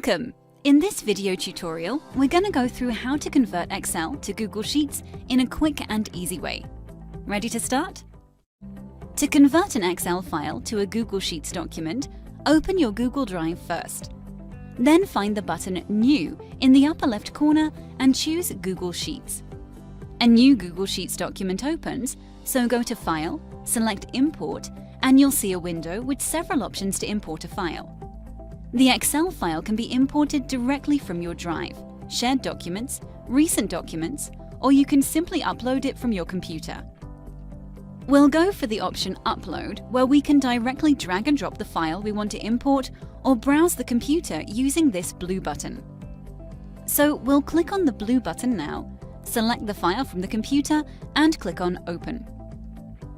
Welcome! In this video tutorial, we're going to go through how to convert Excel to Google Sheets in a quick and easy way. Ready to start? To convert an Excel file to a Google Sheets document, open your Google Drive first. Then find the button New in the upper left corner and choose Google Sheets. A new Google Sheets document opens, so go to File, select Import, and you'll see a window with several options to import a file. The Excel file can be imported directly from your drive, shared documents, recent documents, or you can simply upload it from your computer. We'll go for the option Upload, where we can directly drag and drop the file we want to import or browse the computer using this blue button. So we'll click on the blue button now, select the file from the computer, and click on Open.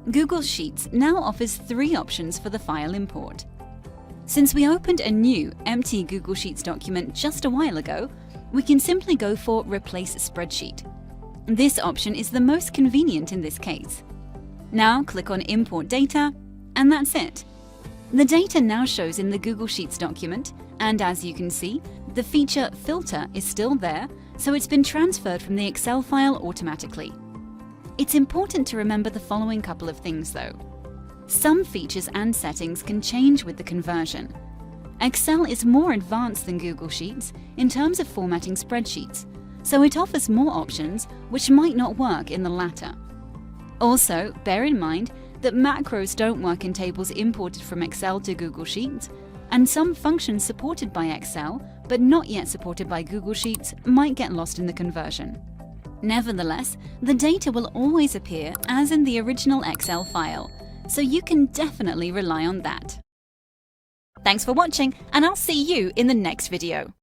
Google Sheets now offers three options for the file import. Since we opened a new, empty Google Sheets document just a while ago, we can simply go for Replace Spreadsheet. This option is the most convenient in this case. Now click on Import Data, and that's it. The data now shows in the Google Sheets document, and as you can see, the feature Filter is still there, so it's been transferred from the Excel file automatically. It's important to remember the following couple of things though. Some features and settings can change with the conversion. Excel is more advanced than Google Sheets in terms of formatting spreadsheets, so it offers more options which might not work in the latter. Also, bear in mind that macros don't work in tables imported from Excel to Google Sheets, and some functions supported by Excel but not yet supported by Google Sheets might get lost in the conversion. Nevertheless, the data will always appear as in the original Excel file, so you can definitely rely on that. Thanks for watching, and I'll see you in the next video.